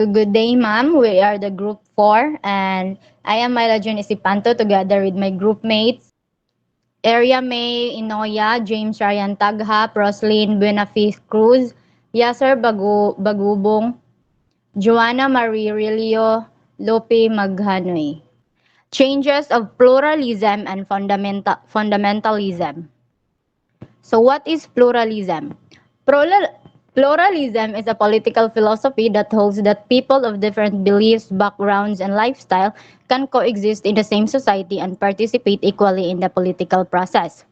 Good day, ma'am. We are the group 4, and I am Myla June Isipanto together with my group mates, Area May Inoya, James Ryan Tagha, Roslyn Buenafiz Cruz, Yasser Bagubong, Joanna Marie Rilio, Lope Maghanoy. Changes of pluralism and fundamentalism. So what is pluralism? Plural- Pluralism is a political philosophy that holds that people of different beliefs, backgrounds, and lifestyle can coexist in the same society and participate equally in the political process.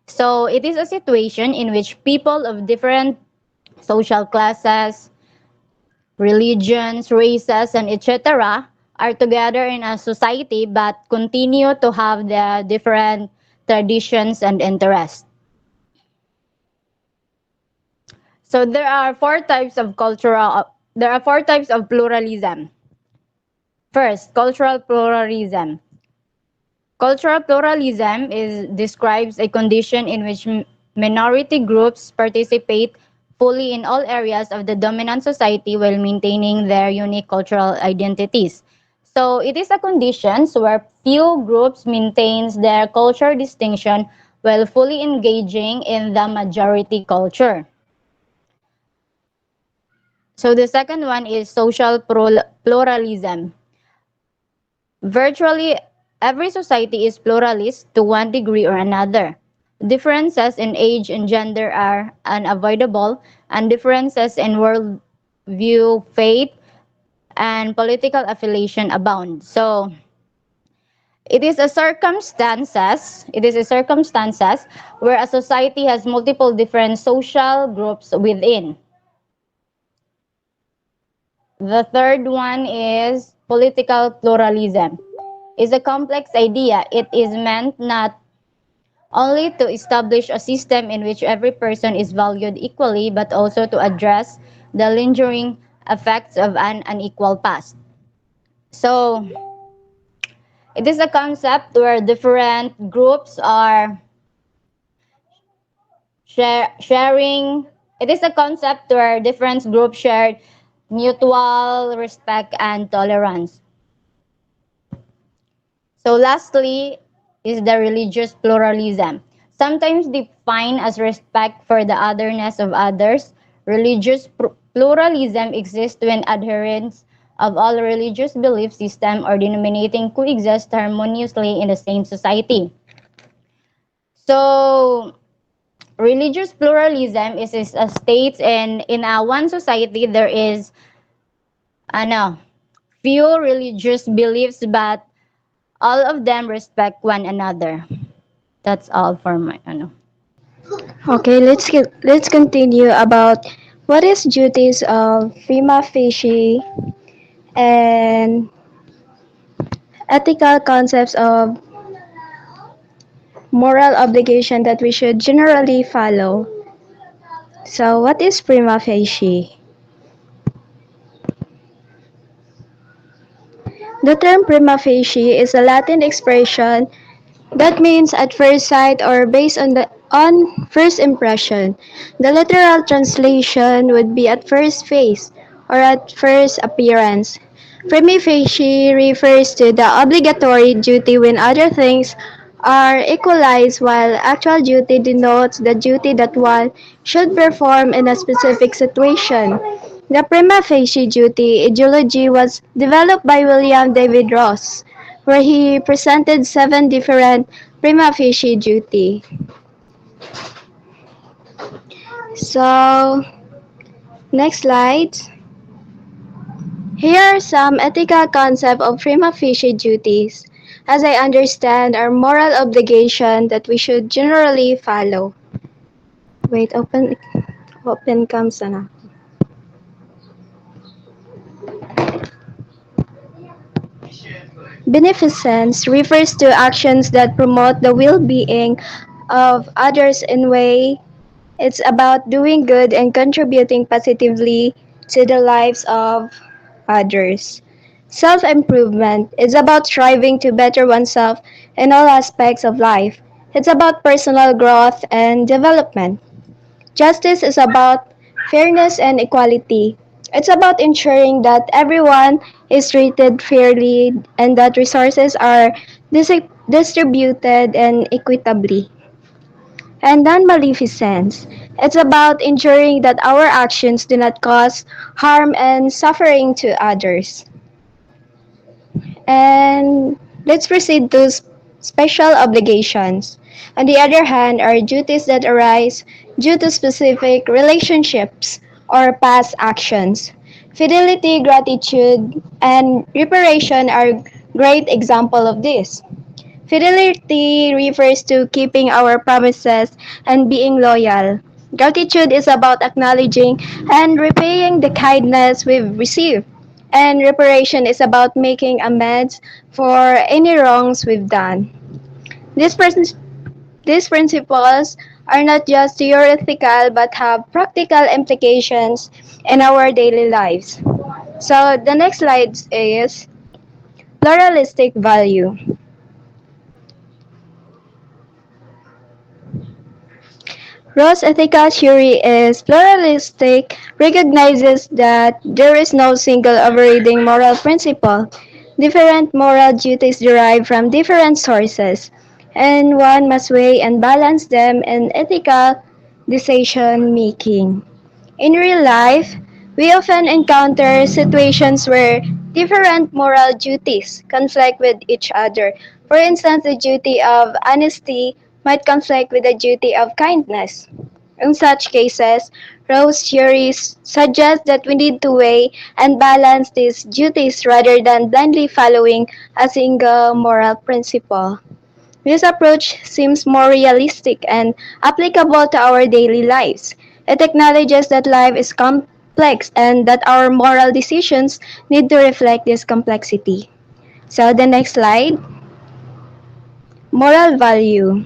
So it is a situation in which people of different social classes, religions, races, and etc. are together in a society but continue to have their different traditions and interests. So there are four types of pluralism. First, cultural pluralism. Cultural pluralism describes a condition in which minority groups participate fully in all areas of the dominant society while maintaining their unique cultural identities. So it is a condition where few groups maintains their culture distinction while fully engaging in the majority culture. So the second one is social pluralism. Virtually every society is pluralist to one degree or another. Differences in age and gender are unavoidable, and differences in worldview, faith, and political affiliation abound. So it is a circumstances where a society has multiple different social groups within. The third one is political pluralism. Is a complex idea. It is meant not only to establish a system in which every person is valued equally, but also to address the lingering effects of an unequal past. So, it is a concept where different groups are sharing. It is a concept where different groups share mutual respect and tolerance. So lastly is the religious pluralism. Sometimes defined as respect for the otherness of others, religious pluralism exists when adherents of all religious belief system or denominating coexist harmoniously in the same society. So religious pluralism is a state in a one society there is ano, few religious beliefs but all of them respect one another. That's all for my ano. Okay, let's continue about what is duties of prima facie and ethical concepts of moral obligation that we should generally follow. So, what is prima facie? The term prima facie is a Latin expression that means at first sight or based on first impression. The literal translation would be at first face or at first appearance. Prima facie refers to the obligatory duty when other things are equalized, while actual duty denotes the duty that one should perform in a specific situation. The prima facie duty ideology was developed by William David Ross, where he presented 7 different prima facie duty. So, next slide. Here are some ethical concepts of prima facie duties, as I understand are moral obligation that we should generally follow. Wait, open comes na. Beneficence refers to actions that promote the well-being of others in way. It's about doing good and contributing positively to the lives of others. Self-improvement is about striving to better oneself in all aspects of life. It's about personal growth and development. Justice is about fairness and equality. It's about ensuring that everyone is treated fairly and that resources are distributed and equitably. And non-maleficence. It's about ensuring that our actions do not cause harm and suffering to others. And let's proceed to special obligations. On the other hand, are duties that arise due to specific relationships or past actions. Fidelity, gratitude, and reparation are great example of this. Fidelity refers to keeping our promises and being loyal. Gratitude is about acknowledging and repaying the kindness we've received. And reparation is about making amends for any wrongs we've done. These, prin- these principles are not just theoretical but have practical implications in our daily lives. So the next slide is pluralistic value. Ross' ethical theory is pluralistic, recognizes that there is no single overriding moral principle. Different moral duties derive from different sources, and one must weigh and balance them in ethical decision making. In real life, we often encounter situations where different moral duties conflict with each other. For instance, the duty of honesty might conflict with the duty of kindness. In such cases, Rose theories suggest that we need to weigh and balance these duties rather than blindly following a single moral principle. This approach seems more realistic and applicable to our daily lives. It acknowledges that life is complex and that our moral decisions need to reflect this complexity. So, the next slide, moral value.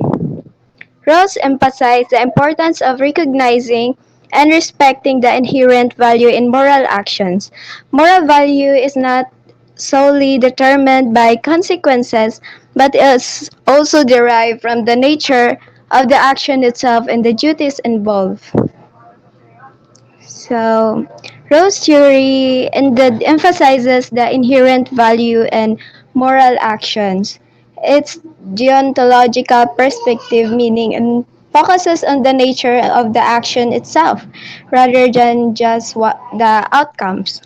Rawls emphasized the importance of recognizing and respecting the inherent value in moral actions. Moral value is not solely determined by consequences, but is also derived from the nature of the action itself and the duties involved. So, Rose theory indeed emphasizes the inherent value in moral actions. Its deontological perspective meaning and focuses on the nature of the action itself rather than just what the outcomes.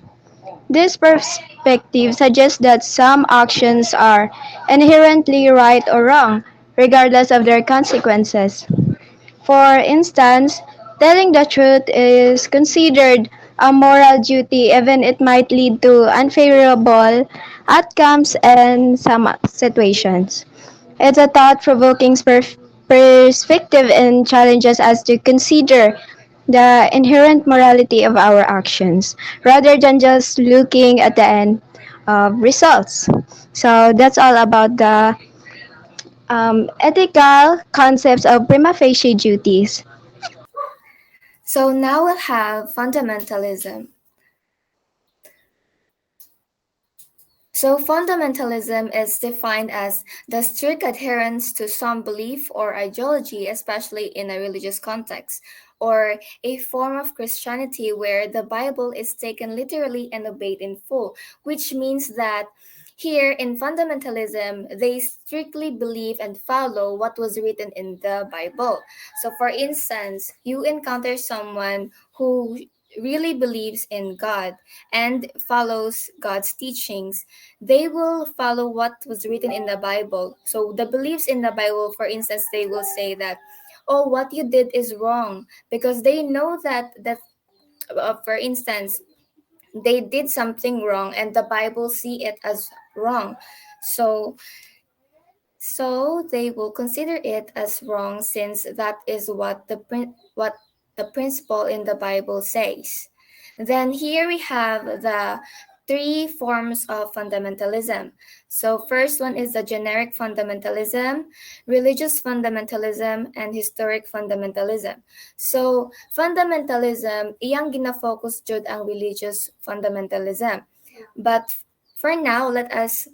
This perspective suggests that some actions are inherently right or wrong, regardless of their consequences. For instance, telling the truth is considered a moral duty even it might lead to unfavorable outcomes in some situations. It's a thought-provoking perspective and challenges us to consider the inherent morality of our actions rather than just looking at the end results. So that's all about the ethical concepts of prima facie duties. So now we'll have fundamentalism. So, fundamentalism is defined as the strict adherence to some belief or ideology, especially in a religious context, or a form of Christianity where the Bible is taken literally and obeyed in full, which means that here in fundamentalism, they strictly believe and follow what was written in the Bible. So, for instance, you encounter someone who really believes in God and follows God's teachings, they will follow what was written in the Bible. So the beliefs in the Bible, for instance, they will say that, oh, what you did is wrong, because they know that for instance, they did something wrong and the Bible see it as wrong. So they will consider it as wrong since that is what the principle in the Bible says. Then here we have the three forms of fundamentalism. So first one is the generic fundamentalism, religious fundamentalism, and historic fundamentalism. So fundamentalism, iyang ginafocus jud ang religious fundamentalism. But for now, let us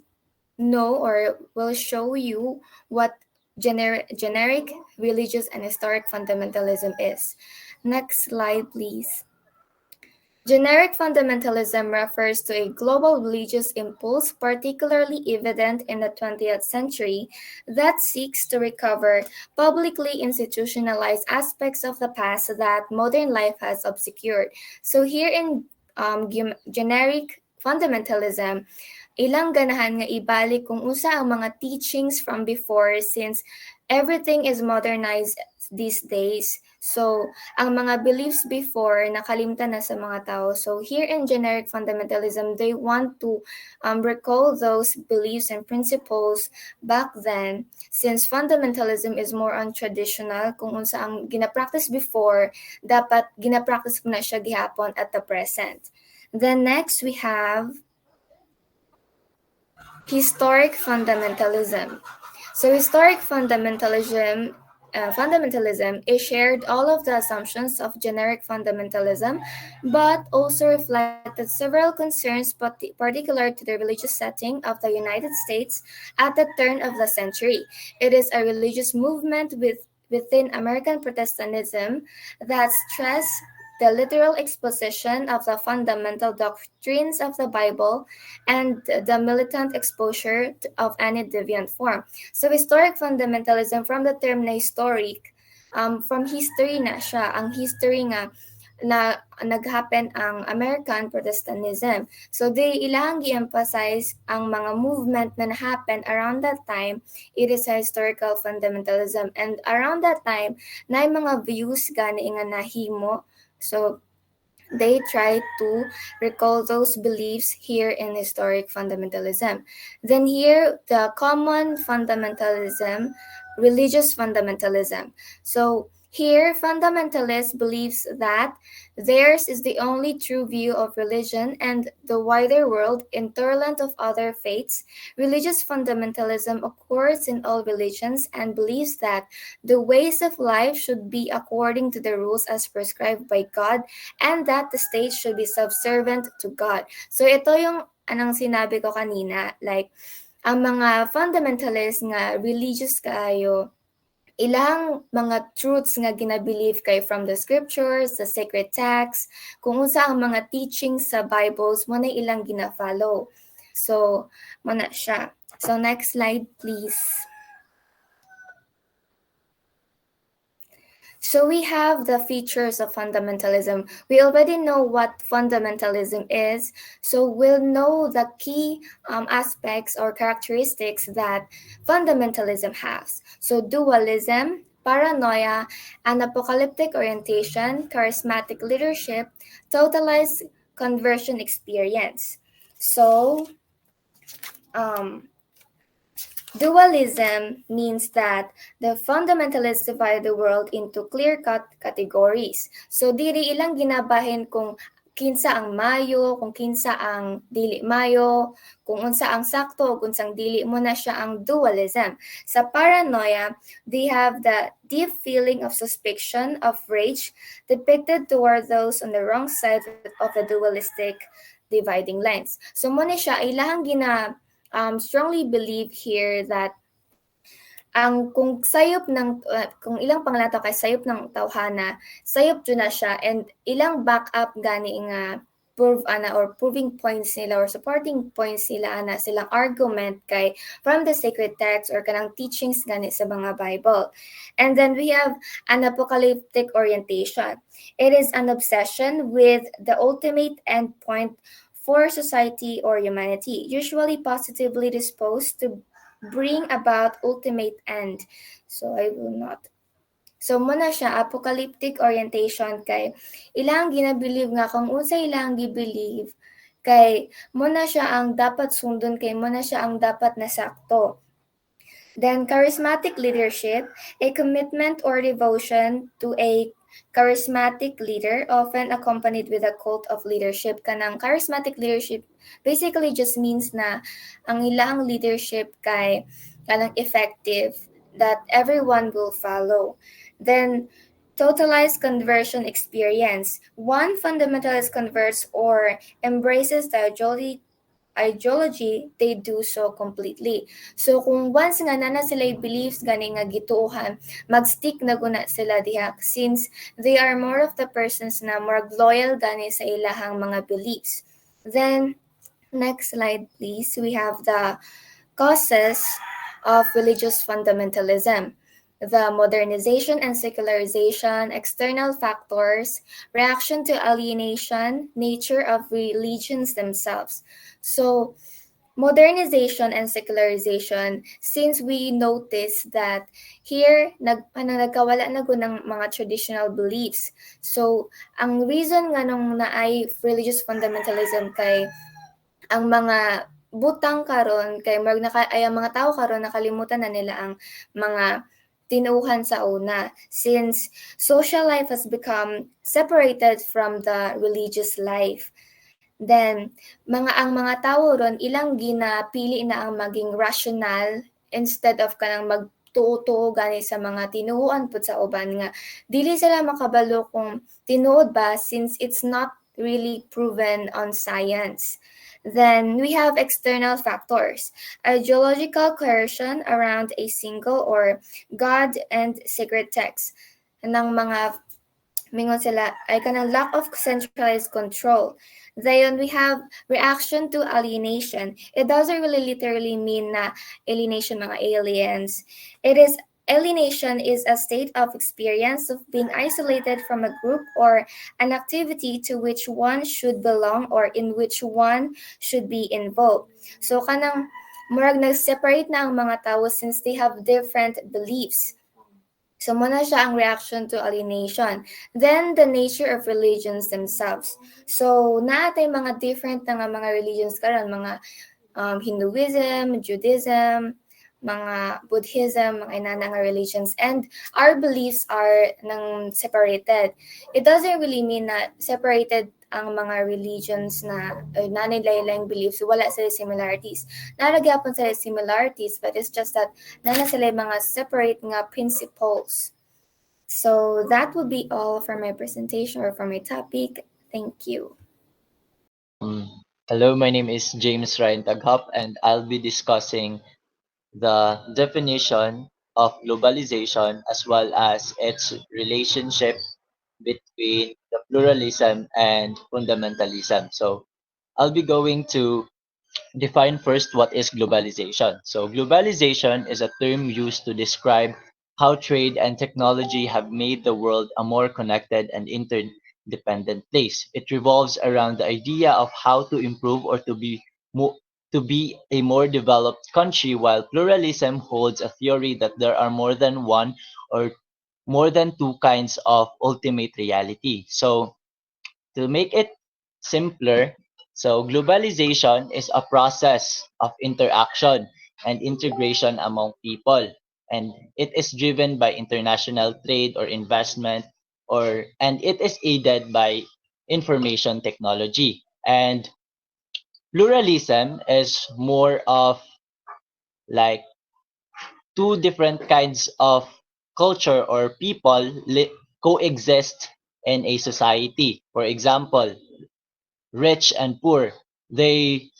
know or will show you what generic, religious, and historic fundamentalism is. Next slide, please. Generic fundamentalism refers to a global religious impulse particularly evident in the 20th century that seeks to recover publicly institutionalized aspects of the past that modern life has obscured. So here in generic fundamentalism, ilang ganahan nga ibalik kung usa ang mga teachings from before since everything is modernized these days. So, ang mga beliefs before nakalimtan na sa mga tao. So, here in generic fundamentalism, they want to recall those beliefs and principles back then since fundamentalism is more on traditional kung unsa ang ginapractice before, dapat ginapractice mo na siya gihapon at the present. Then next, we have historic fundamentalism. So historic fundamentalism is shared all of the assumptions of generic fundamentalism, but also reflected several concerns particular to the religious setting of the United States at the turn of the century. It is a religious movement within American Protestantism that stress the literal exposition of the fundamental doctrines of the Bible and the militant exposure of any deviant form. So historic fundamentalism from the term na historic, from history na siya, ang history nga na nag-happen ang American Protestantism. So they ilang gi-emphasize ang mga movement na na-happen around that time. It is a historical fundamentalism, and around that time na mga views gani nga nahimo. So they try to recall those beliefs here in historic fundamentalism. Then here, the common fundamentalism, religious fundamentalism. So here, fundamentalist believes that theirs is the only true view of religion and the wider world, intolerant of other faiths. Religious fundamentalism occurs in all religions and believes that the ways of life should be according to the rules as prescribed by God and that the state should be subservient to God. So ito yung anong sinabi ko kanina, like ang mga fundamentalists nga religious kayo, ilang mga truths nga ginabelieve kay from the scriptures, the sacred texts, kung unsa ang mga teachings sa Bibles mo na ilang gina-follow. So, mo na siya. So, next slide, please. So we have the features of fundamentalism. We already know what fundamentalism is, so we'll know the key aspects or characteristics that fundamentalism has. So dualism, paranoia, an apocalyptic orientation, charismatic leadership, totalized conversion experience. So, dualism means that the fundamentalists divide the world into clear-cut categories. So, diri ilang ginabahin kung kinsa ang mayo, kung kinsa ang dili mayo, kung unsa ang sakto, kung unsang dili mo na siya ang dualism. Sa paranoia, they have the deep feeling of suspicion, of rage, depicted toward those on the wrong side of the dualistic dividing lines. So, mo na siya, ilahang strongly believe here that ang kung sayop ng kung ilang panglataw kay sayop ng tawhana, sayop jud na siya, and ilang backup gani nga prove ana or proving points nila or supporting points nila ana silang argument kay from the sacred text or kanang teachings gani sa mga Bible. And then we have an apocalyptic orientation. It is an obsession with the ultimate endpoint for society or humanity, usually positively disposed to bring about ultimate end. So I will not. So muna siya apocalyptic orientation kay ilang ginabelieve nga kung unsa ilang gibelieve kay muna siya ang dapat sundon kay muna siya ang dapat nasakto. Then charismatic leadership, a commitment or devotion to a charismatic leader, often accompanied with a cult of leadership. Kanang charismatic leadership basically just means na ang ilang leadership kay kanang effective that everyone will follow. Then totalized conversion experience. One fundamentalist converts or embraces the ideology, they do so completely. So kung once nga na sila beliefs gani nga gituohan, mag-stick na guna sila diha since they are more of the persons na more loyal gani sa ilahang mga beliefs. Then next slide please, we have the causes of religious fundamentalism. The modernization and secularization, external factors, reaction to alienation, nature of religions themselves. So, modernization and secularization, since we notice that here nagkawala na gud ng mga traditional beliefs. So, ang reason nga nung naay religious fundamentalism kay ang mga butang karon kay ay ang mga tao karon nakalimutan na nila ang mga tinuhan sa una since social life has become separated from the religious life. Then ang mga tao ron ilang ginapili na ang maging rational instead of kanang magtuo gani sa mga tinuoan pud sa uban nga dili sila makabalo kung tinuod ba since it's not really proven on science. Then we have external factors, ideological coercion around a single or God and sacred text. Ng mga mingon sila ay kanang lack of centralized control. Then we have reaction to alienation. It doesn't really literally mean na alienation mga aliens. It is alienation is a state of experience of being isolated from a group or an activity to which one should belong or in which one should be involved. So kanang murag nag-separate na ang mga tao since they have different beliefs. So muna siya ang reaction to alienation. Then the nature of religions themselves. So naatay mga different na mga religions karon, mga Hinduism, Judaism, mga Buddhism, mga inana nga religions, and our beliefs are nang separated. It doesn't really mean na separated ang mga religions na nanay-laylang beliefs, wala sila similarities. Naragyapon sila similarities, but it's just that nana sila mga separate nga principles. So that would be all for my presentation or for my topic. Thank you. Hello, my name is James Ryan Taghap, and I'll be discussing the definition of globalization as well as its relationship between the pluralism and fundamentalism. So, I'll be going to define first what is globalization. So, globalization is a term used to describe how trade and technology have made the world a more connected and interdependent place. It revolves around the idea of how to improve or to be a more developed country, while pluralism holds a theory that there are more than one or more than two kinds of ultimate reality. So, to make it simpler, so globalization is a process of interaction and integration among people, and it is driven by international trade or investment, or and it is aided by information technology. And pluralism is more of like two different kinds of culture or people coexist in a society. For example, rich and poor. They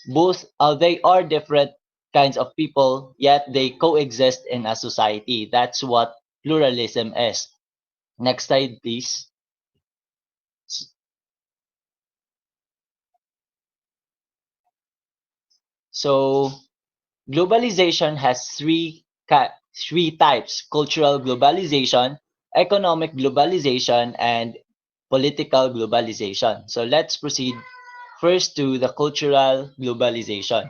are different kinds of people, yet they coexist in a society. That's what pluralism is. Next slide, please. So globalization has three types: cultural globalization, economic globalization, and political globalization. So let's proceed first to the cultural globalization.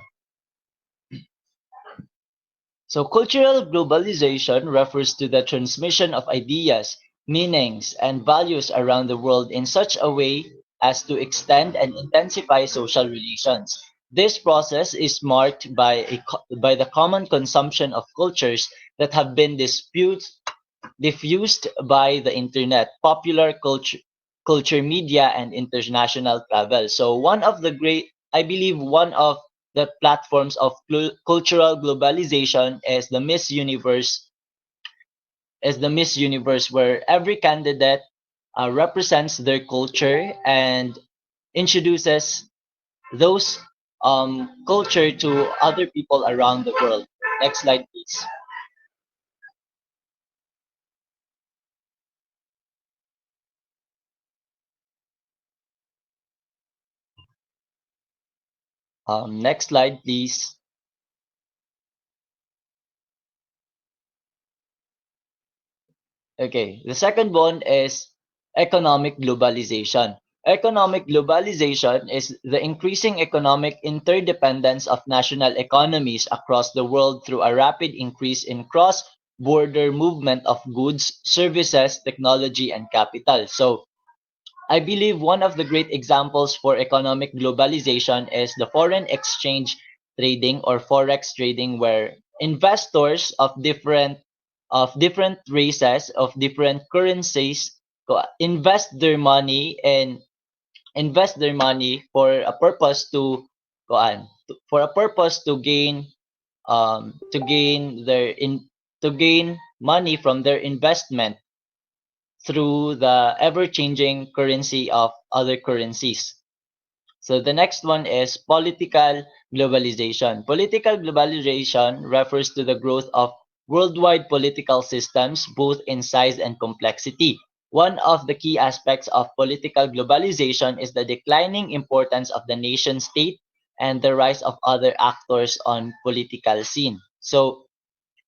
So cultural globalization refers to the transmission of ideas, meanings, and values around the world in such a way as to extend and intensify social relations. This process is marked by by the common consumption of cultures that have been diffused by the internet, popular culture media, and international travel. So I believe one of the platforms of cultural globalization is the Miss Universe, where every candidate represents their culture and introduces those culture to other people around the world. Next slide, please. Next slide, please. Okay, the second one is economic globalization. Economic globalization is the increasing economic interdependence of national economies across the world through a rapid increase in cross border movement of goods, services, technology, and capital. So, I believe one of the great examples for economic globalization is the foreign exchange trading or forex trading where investors of different races of different currencies invest their money for a purpose for a purpose to gain to gain money from their investment through the ever changing currency of other currencies. So the next one is political globalization. Political globalization refers to the growth of worldwide political systems, both in size and complexity. One of the key aspects of political globalization is the declining importance of the nation state and the rise of other actors on political scene. So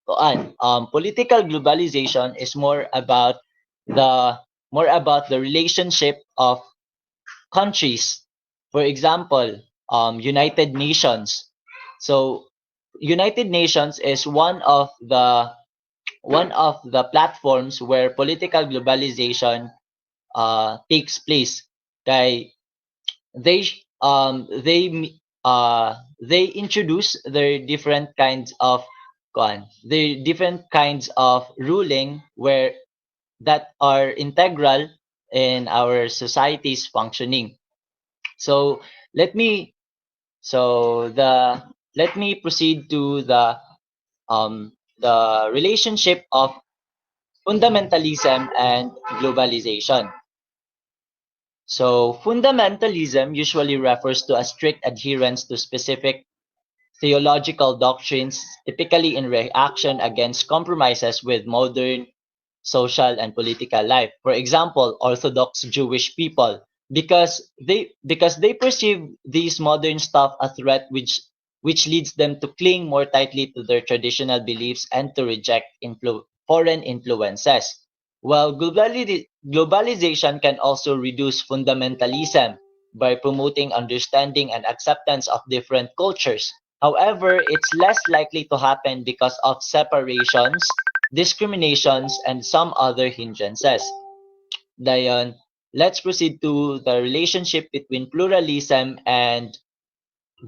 political globalization is the more about the relationship of countries. For example, United Nations. So United Nations is one of the platforms where political globalization takes place. Kay they introduce their different kinds of ruling where that are integral in our society's functioning. So let me so the let me proceed to the relationship of fundamentalism and globalization. So fundamentalism usually refers to a strict adherence to specific theological doctrines, typically in reaction against compromises with modern social and political life. For example, Orthodox Jewish people, because they perceive these modern stuff a threat which leads them to cling more tightly to their traditional beliefs and to reject foreign influences. While globalization can also reduce fundamentalism by promoting understanding and acceptance of different cultures. However, it's less likely to happen because of separations, discriminations, and some other hindrances. Dayon, let's proceed to the relationship between pluralism and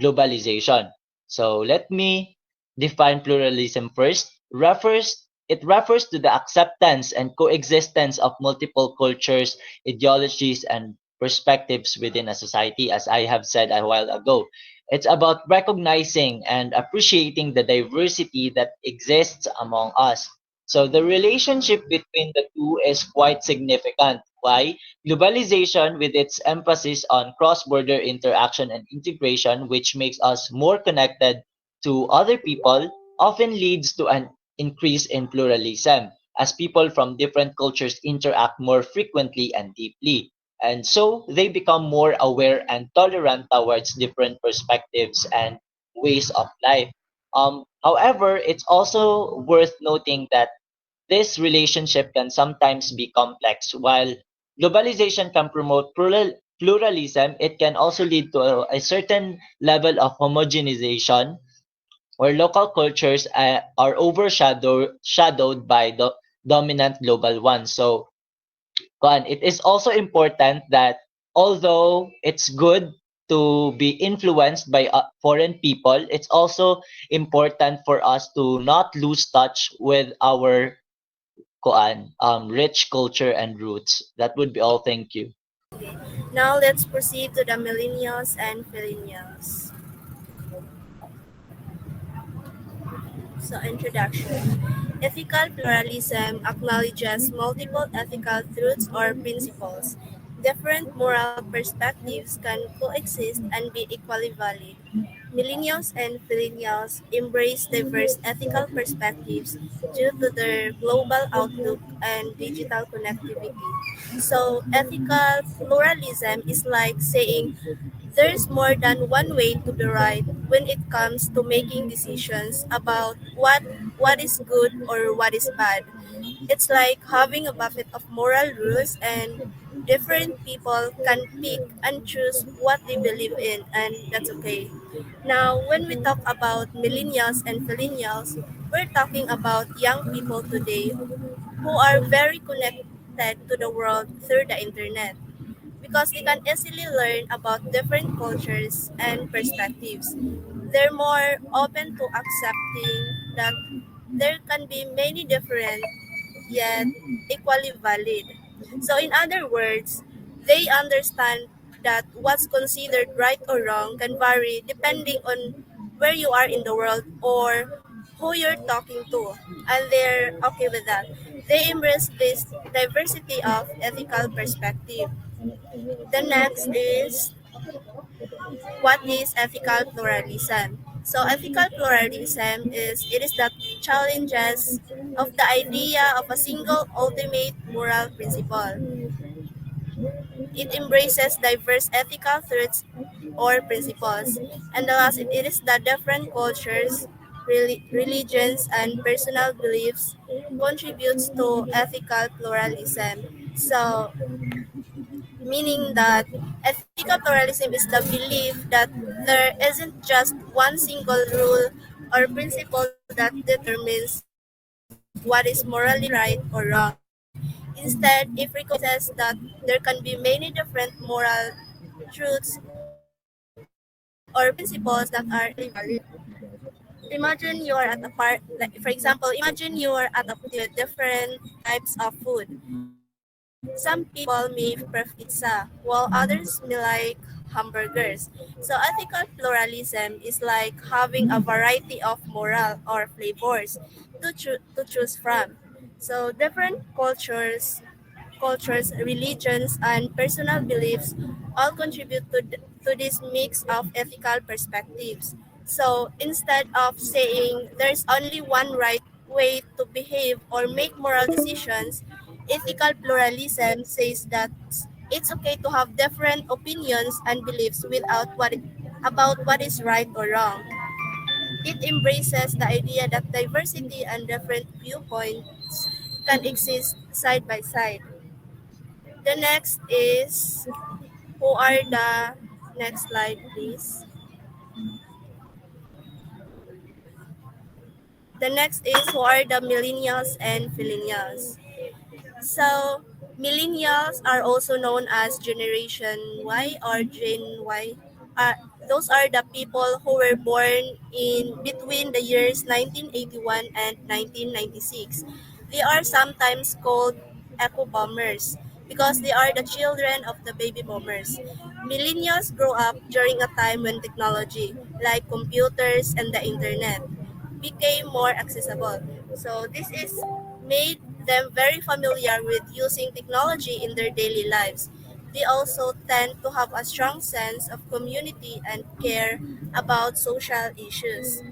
globalization. So let me define pluralism first. It refers to the acceptance and coexistence of multiple cultures, ideologies, and perspectives within a society, as I have said a while ago. It's about recognizing and appreciating the diversity that exists among us. So the relationship between the two is quite significant. Why? Globalization, with its emphasis on cross border interaction and integration, which makes us more connected to other people, often leads to an increase in pluralism as people from different cultures interact more frequently and deeply. And so they become more aware and tolerant towards different perspectives and ways of life. However, it's also worth noting that this relationship can sometimes be complex. While globalization can promote pluralism, it can also lead to a certain level of homogenization where local cultures are overshadowed by the dominant global one. So, it is also important that although it's good to be influenced by foreign people, it's also important for us to not lose touch with our rich culture and roots. That would be all. Thank you. Now let's proceed to the millennials and millennials. So, introduction. Ethical pluralism acknowledges multiple ethical truths or principles. Different moral perspectives can coexist and be equally valid. millennials and millennials embrace diverse ethical perspectives due to their global outlook and digital connectivity. So, ethical pluralism is like saying there's more than one way to be right when it comes to making decisions about what is good or what is bad. It's like having a buffet of moral rules, and different people can pick and choose what they believe in, and that's okay. Now, when we talk about millennials and millennials, we're talking about young people today who are very connected to the world through the internet because they can easily learn about different cultures and perspectives. They're more open to accepting that there can be many different yet equally valid. So, in other words, they understand that what's considered right or wrong can vary depending on where you are in the world or who you're talking to, and they're okay with that. They embrace this diversity of ethical perspective. The next is what is ethical pluralism? So ethical pluralism is the challenges of the idea of a single ultimate moral principle. It embraces diverse ethical truths or principles. And the last, it is the different cultures, religions, and personal beliefs contributes to ethical pluralism. So meaning that ethical pluralism is the belief that there isn't just one single rule or principle that determines what is morally right or wrong. Instead, it recognizes that there can be many different moral truths or principles that are equally valid. Imagine you are at a for example, imagine you are at a party with different types of food. Some people may prefer pizza, while others may like hamburgers. So ethical pluralism is like having a variety of moral or flavors to choose from. So different cultures, religions, and personal beliefs all contribute to this mix of ethical perspectives. So instead of saying there's only one right way to behave or make moral decisions, ethical pluralism says that it's okay to have different opinions and beliefs about what is right or wrong. It embraces the idea that diversity and different viewpoints can exist side by side. The next is who are the next slide, please. The next is who are the millennials and millennials. So, millennials are also known as Generation Y or Gen Y. Uh, those are the people who were born in between the years 1981 and 1996. They are sometimes called echo boomers because they are the children of the baby boomers. Millennials grow up during a time when technology, like computers and the internet, became more accessible. So this is made them very familiar with using technology in their daily lives. They also tend to have a strong sense of community and care about social issues.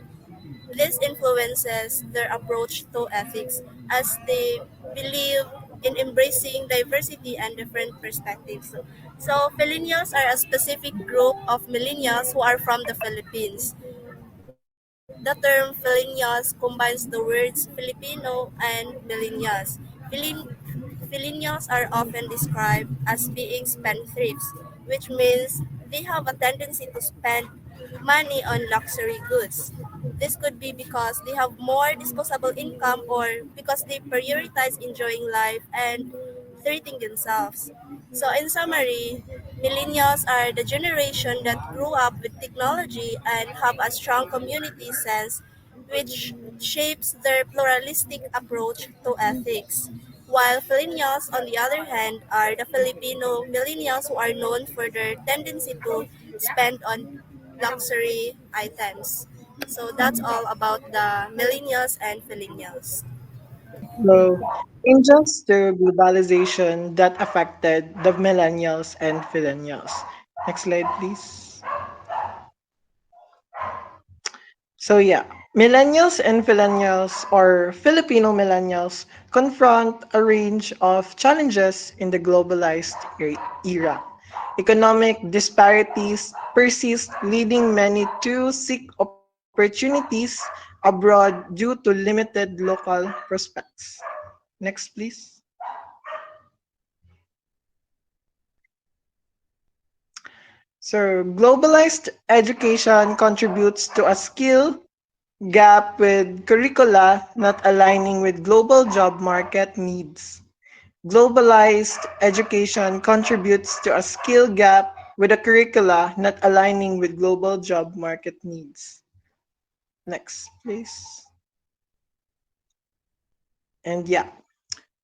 This influences their approach to ethics as they believe in embracing diversity and different perspectives. So millennials are a specific group of millennials who are from the Philippines. The term Filipinos combines the words Filipino and millennials. Filipinos are often described as being spendthrifts, which means they have a tendency to spend money on luxury goods. This could be because they have more disposable income or because they prioritize enjoying life and treating themselves. So, in summary, millennials are the generation that grew up with technology and have a strong community sense, which shapes their pluralistic approach to ethics. While millennials, on the other hand, are the Filipino millennials who are known for their tendency to spend on luxury items. So that's all about the millennials and millennials. So, changes to globalization that affected the millennials and millennials. Next slide, please. So yeah, millennials and millennials or Filipino millennials confront a range of challenges in the globalized era. Economic disparities persist, leading many to seek opportunities abroad due to limited local prospects. Next, please. So, globalized education contributes to a skill gap with curricula not aligning with global job market needs. Globalized education contributes to a skill gap with a curricula not aligning with global job market needs. Next, please. And yeah,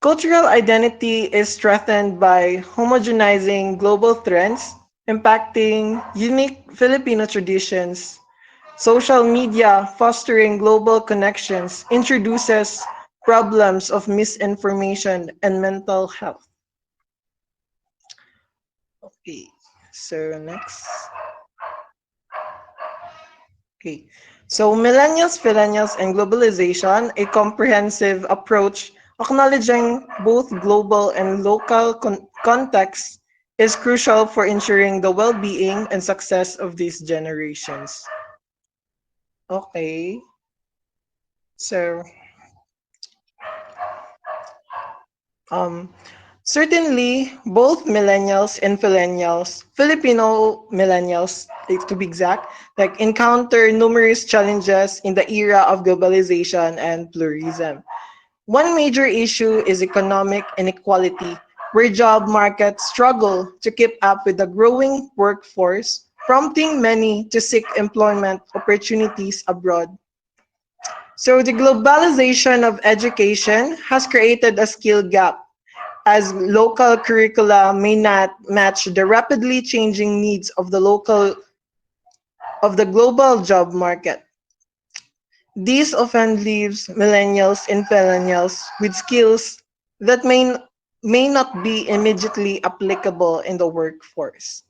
cultural identity is strengthened by homogenizing global trends, impacting unique Filipino traditions. Social media fostering global connections introduces problems of misinformation and mental health. Okay, so next. Okay, so millennials, and globalization, a comprehensive approach acknowledging both global and local contexts is crucial for ensuring the well-being and success of these generations. Okay, so Um, certainly, both millennials and millennials, Filipino millennials, to be exact, like encounter numerous challenges in the era of globalization and pluralism. One major issue is economic inequality, where job markets struggle to keep up with the growing workforce, prompting many to seek employment opportunities abroad. So the globalization of education has created a skill gap as local curricula may not match the rapidly changing needs of the global job market. This often leaves millennials and millennials with skills that may not be immediately applicable in the workforce.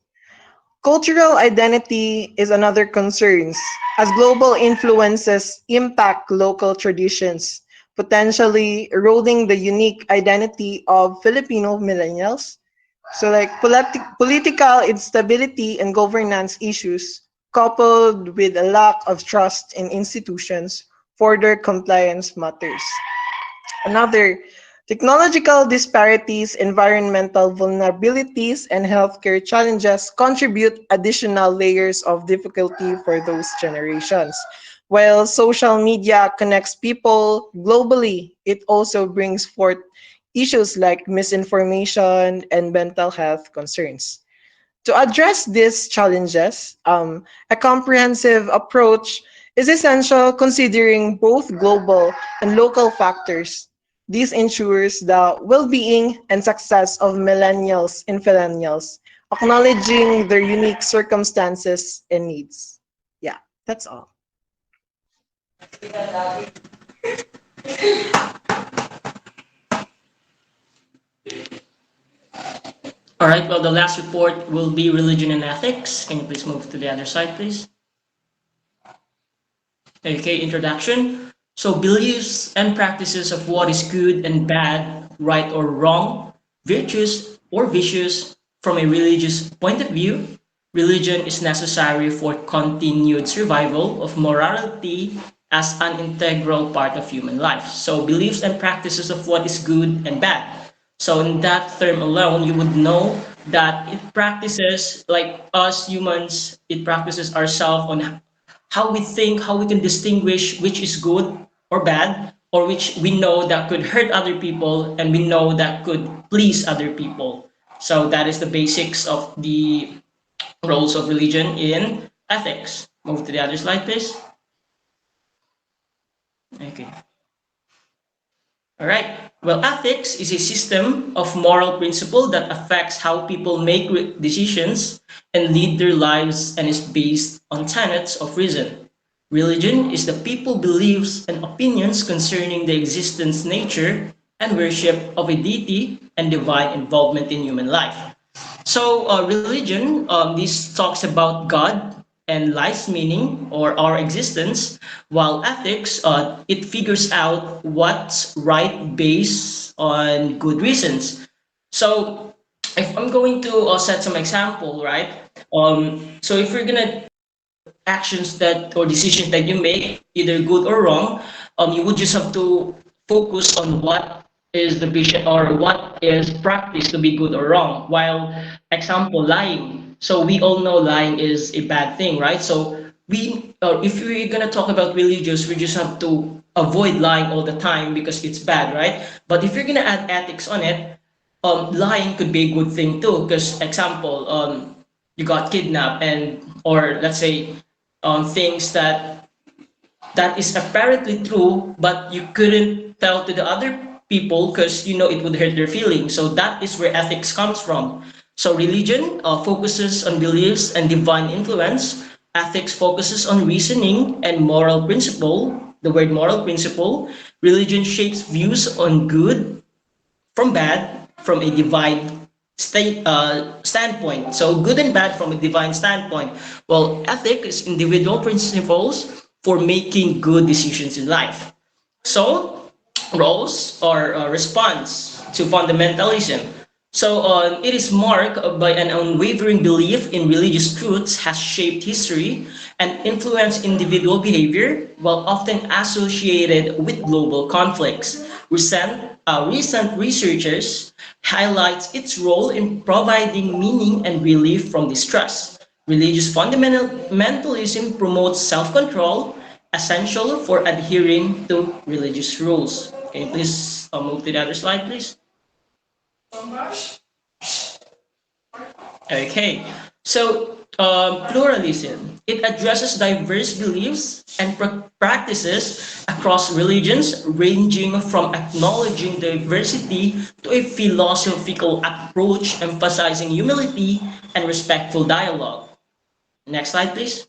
Cultural identity is another concern, as global influences impact local traditions, potentially eroding the unique identity of Filipino millennials. So, like political instability and governance issues, coupled with a lack of trust in institutions, further compliance matters. Another, technological disparities, environmental vulnerabilities, and healthcare challenges contribute additional layers of difficulty for those generations. While social media connects people globally, it also brings forth issues like misinformation and mental health concerns. To address these challenges, a comprehensive approach is essential considering both global and local factors. This ensures the well-being and success of millennials and millennials, acknowledging their unique circumstances and needs. Yeah, that's all. All right, well, the last report will be religion and ethics. Can you please move to the other side, please? Okay, introduction. So, beliefs and practices of what is good and bad, right or wrong, virtuous or vicious from a religious point of view. Religion is necessary for continued survival of morality as an integral part of human life. So, beliefs and practices of what is good and bad. So, in that term alone, you would know that it practices, like us humans, it practices ourselves on how we think, how we can distinguish which is good or bad, or which we know that could hurt other people and we know that could please other people. So that is the basics of the roles of religion in ethics. Move to the other slide, please. Okay. All right. Well, ethics is a system of moral principle that affects how people make decisions and lead their lives and is based on tenets of reason. Religion is the people beliefs and opinions concerning the existence, nature, and worship of a deity and divine involvement in human life. So, religion, this talks about God and life's meaning or our existence, while ethics, it figures out what's right based on good reasons. So if I'm going to set some example, right? So if you're gonna actions that or decisions that you make, either good or wrong, you would just have to focus on what is the vision or what is practice to be good or wrong. While example, lying. So we all know lying is a bad thing, right? So if we're gonna talk about religious, we just have to avoid lying all the time because it's bad, right? But if you're gonna add ethics on it, lying could be a good thing too. Because example, you got kidnapped and or let's say things that is apparently true, but you couldn't tell to the other people because you know it would hurt their feelings. So that is where ethics comes from. So religion focuses on beliefs and divine influence. Ethics focuses on reasoning and moral principle. The word moral principle. Religion shapes views on good from bad from a divine standpoint. So good and bad from a divine standpoint. Well, ethic is individual principles for making good decisions in life. So roles or response to fundamentalism. So it is marked by an unwavering belief in religious truths has shaped history and influenced individual behavior while often associated with global conflicts. Recent researchers highlights its role in providing meaning and relief from distress. Religious fundamentalism promotes self-control, essential for adhering to religious rules. Okay, please move to the other slide, please. Okay, so pluralism. It addresses diverse beliefs and practices across religions, ranging from acknowledging diversity to a philosophical approach emphasizing humility and respectful dialogue. Next slide, please.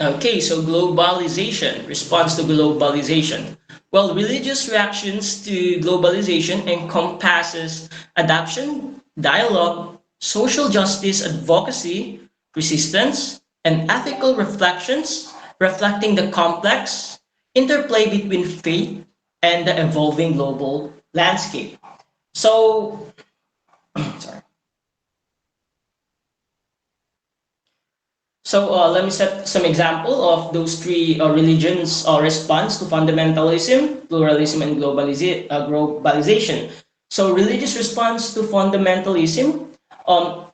Okay, so globalization, response to globalization. Well, religious reactions to globalization encompasses adaptation, dialogue, social justice advocacy, resistance, and ethical reflections, reflecting the complex interplay between faith and the evolving global landscape. So, sorry. So let me set some example of those three religions' response to fundamentalism, pluralism, and globalization. So religious response to fundamentalism. Um,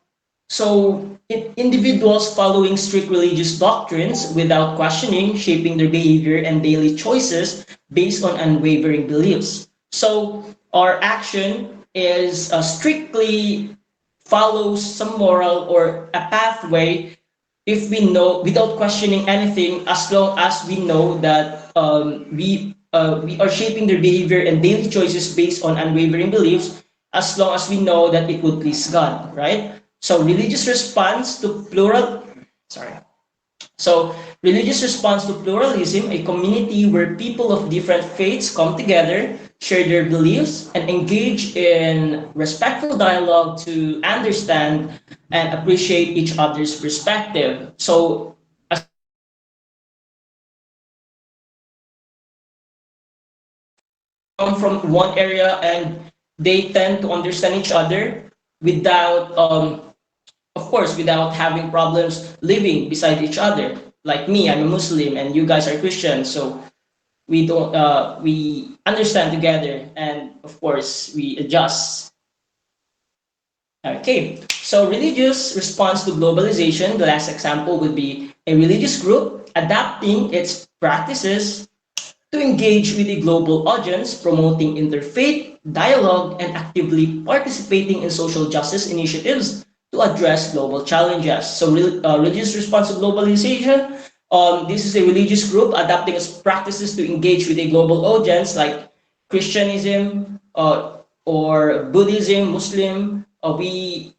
Individuals following strict religious doctrines without questioning, shaping their behavior and daily choices based on unwavering beliefs. So our action is strictly follows some moral or a pathway if we know without questioning anything, as long as we know that we are shaping their behavior and daily choices based on unwavering beliefs, as long as we know that it would please God, right? So religious response to plural sorry so, religious response to pluralism, a community where people of different faiths come together, share their beliefs, and engage in respectful dialogue to understand and appreciate each other's perspective. So, as come from one area and they tend to understand each other without of course, without having problems living beside each other. Like me, I'm a Muslim, and you guys are Christian, so we understand together, and of course, we adjust. Okay, so religious response to globalization. The last example would be a religious group adapting its practices to engage with a global audience, promoting interfaith dialogue, and actively participating in social justice initiatives to address global challenges. So, religious response to globalization. This is a religious group adapting its practices to engage with a global audience, like Christianism or Buddhism, Muslim. We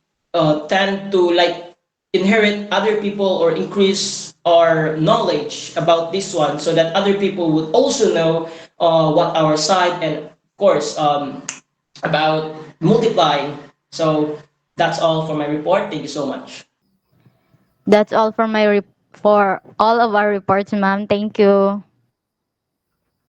tend to like inherit other people or increase our knowledge about this one so that other people would also know what our side and of course about multiplying. So that's all for my report. Thank you so much. That's all for for all of our reports, ma'am. Thank you.